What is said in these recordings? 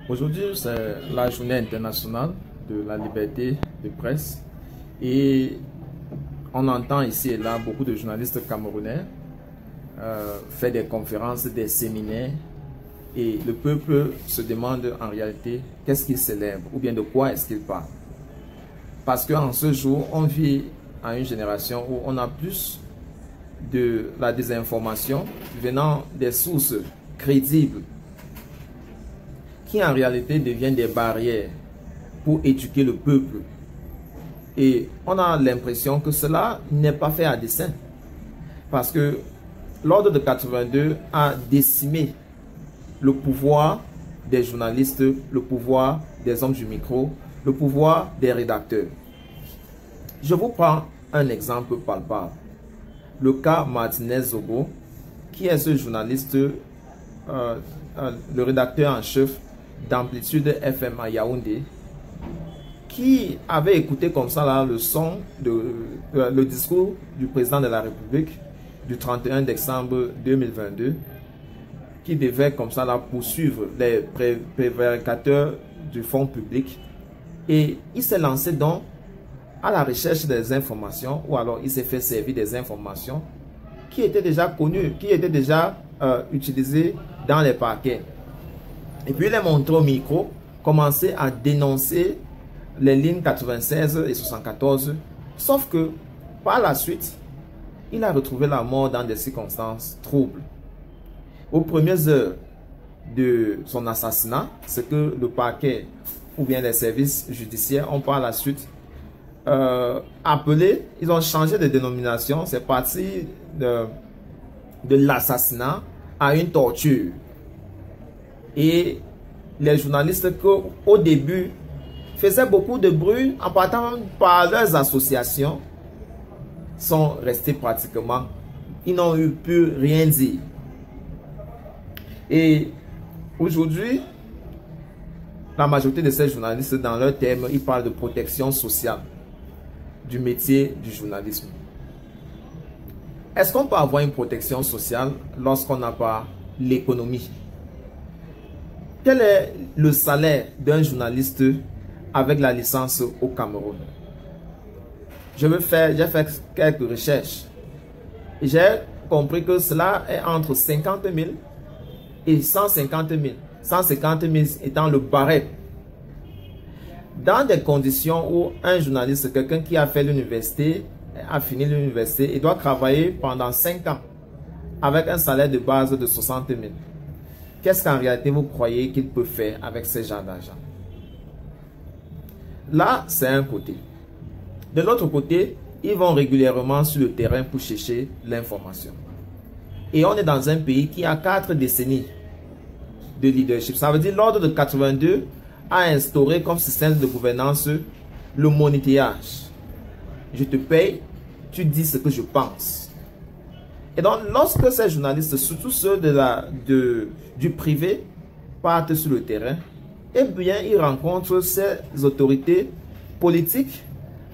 Aujourd'hui, c'est la journée internationale de la liberté de presse et on entend ici et là beaucoup de journalistes camerounais faire des conférences, des séminaires et le peuple se demande en réalité qu'est-ce qu'il célèbre ou bien de quoi est-ce qu'il parle. Parce qu'en ce jour, on vit à une génération où on a plus de la désinformation venant des sources crédibles qui en réalité deviennent des barrières pour éduquer le peuple. Et on a l'impression que cela n'est pas fait à dessein. Parce que l'ordre de 82 a décimé le pouvoir des journalistes, le pouvoir des hommes du micro, le pouvoir des rédacteurs. Je vous prends un exemple palpable. Le cas Martinez Zogo, qui est ce journaliste, le rédacteur en chef d'Amplitude FM à Yaoundé, qui avait écouté comme ça là, le discours du président de la République du 31 décembre 2022, qui devait comme ça là poursuivre les prévaricateurs du fonds public. Et il s'est lancé donc à la recherche des informations, ou alors il s'est fait servir des informations qui étaient déjà connues, qui étaient déjà utilisées dans les parquets. Et puis il est montré au micro, commencé à dénoncer les lignes 96 et 74, sauf que par la suite, il a retrouvé la mort dans des circonstances troubles. Aux premières heures de son assassinat, ce que le parquet ou bien les services judiciaires ont par la suite appelé, ils ont changé de dénomination, c'est parti de l'assassinat à une torture. Et les journalistes au début faisaient beaucoup de bruit en partant par leurs associations sont restés pratiquement, ils n'ont eu pu rien dire. Et aujourd'hui, la majorité de ces journalistes, dans leur thème, ils parlent de protection sociale du métier du journalisme. Est-ce qu'on peut avoir une protection sociale lorsqu'on n'a pas l'économie? Quel est le salaire d'un journaliste avec la licence au Cameroun? J'ai fait quelques recherches et j'ai compris que cela est entre 50 000 et 150 000. 150 000 étant le barème. Dans des conditions où un journaliste, quelqu'un qui a fait l'université, a fini l'université et doit travailler pendant 5 ans avec un salaire de base de 60 000. Qu'est-ce qu'en réalité vous croyez qu'il peut faire avec ce genre d'argent? Là, c'est un côté. De l'autre côté, ils vont régulièrement sur le terrain pour chercher l'information. Et on est dans un pays qui a 4 décennies de leadership. Ça veut dire l'ordre de 82 a instauré comme système de gouvernance le monétillage. Je te paye, tu dis ce que je pense. Et donc, lorsque ces journalistes, surtout ceux du privé, partent sur le terrain, eh bien, ils rencontrent ces autorités politiques,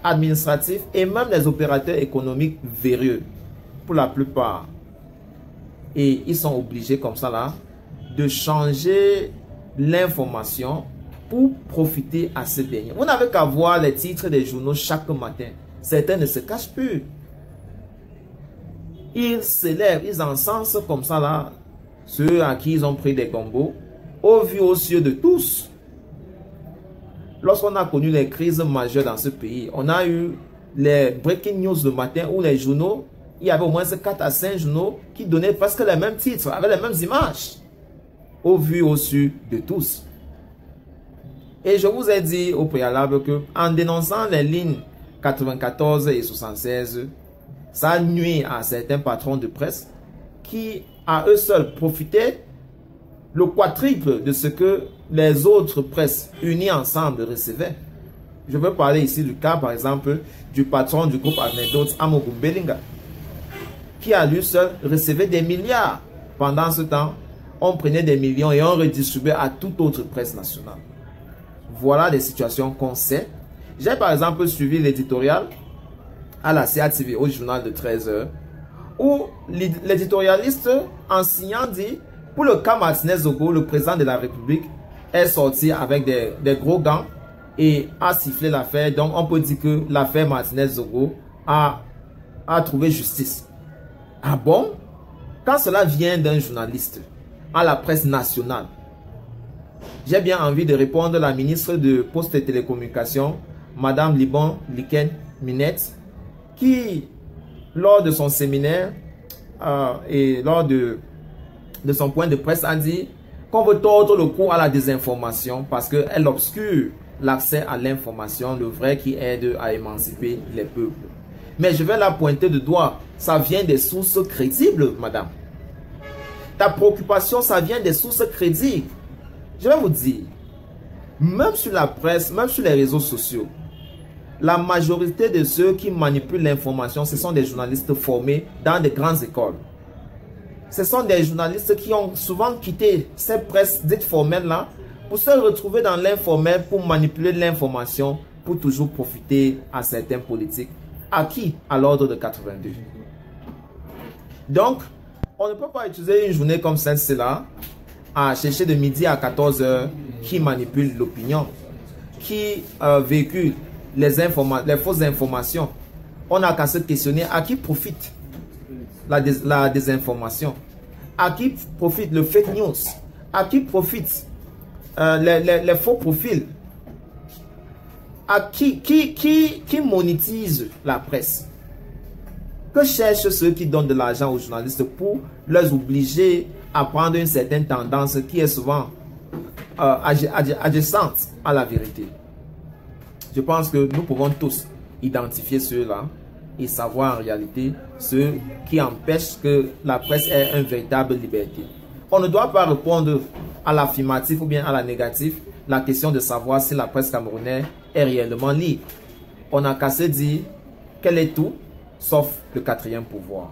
administratives et même les opérateurs économiques véreux, pour la plupart. Et ils sont obligés comme ça là, de changer l'information pour profiter à ces derniers. Vous n'avez qu'à voir les titres des journaux chaque matin. Certains ne se cachent plus. Ils s'élèvent, ils encensent comme ça là ceux à qui ils ont pris des combos au vu aux yeux de tous. Lorsqu'on a connu les crises majeures dans ce pays, on a eu les breaking news le matin où les journaux, il y avait au moins 4 à 5 journaux qui donnaient presque les mêmes titres, avec les mêmes images, au vu au su de tous. Et je vous ai dit au préalable que en dénonçant les lignes 94 et 76, ça nuit à certains patrons de presse qui, à eux seuls, profitaient le quadruple de ce que les autres presses unies ensemble recevaient. Je veux parler ici du cas, par exemple, du patron du groupe Anecdotes, Amogu Belinga, qui à lui seul recevait des milliards. Pendant ce temps, on prenait des millions et on redistribuait à toute autre presse nationale. Voilà des situations qu'on sait. J'ai par exemple suivi l'éditorial à la CATV au journal de 13 h, où l'éditorialiste enseignant dit, pour le cas Martinez Zogo, le président de la République est sorti avec des gros gants et a sifflé l'affaire. Donc, on peut dire que l'affaire Martinez-Zogo a trouvé justice. Ah bon? Quand cela vient d'un journaliste à la presse nationale, j'ai bien envie de répondre à la ministre de Postes et Télécommunications, Madame Liban Liken Minette, qui, lors de son séminaire et lors de son point de presse, a dit qu'on veut tordre le cou à la désinformation parce qu'elle obscure l'accès à l'information, le vrai qui aide à émanciper les peuples. Mais je vais la pointer de doigt. Ça vient des sources crédibles, madame. Ta préoccupation, ça vient des sources crédibles. Je vais vous dire, même sur la presse, même sur les réseaux sociaux, la majorité de ceux qui manipulent l'information, ce sont des journalistes formés dans de grandes écoles. Ce sont des journalistes qui ont souvent quitté ces presses dites formelles-là pour se retrouver dans l'informel, pour manipuler l'information, pour toujours profiter à certains politiques acquis à l'ordre de 82. Donc, on ne peut pas utiliser une journée comme celle-ci-là à chercher de midi à 14 h qui manipule l'opinion, qui véhicule les fausses informations. On n'a qu'à se questionner à qui profite la désinformation, à qui profite le fake news, à qui profite les faux profils, à qui monétise la presse. Que cherchent ceux qui donnent de l'argent aux journalistes pour les obliger à prendre une certaine tendance qui est souvent adjacente à la vérité? Je pense que nous pouvons tous identifier ceux-là et savoir en réalité ceux qui empêchent que la presse ait une véritable liberté. On ne doit pas répondre à l'affirmatif ou bien à la négative la question de savoir si la presse camerounaise est réellement libre. On n'a qu'à se dire qu'elle est tout sauf le quatrième pouvoir.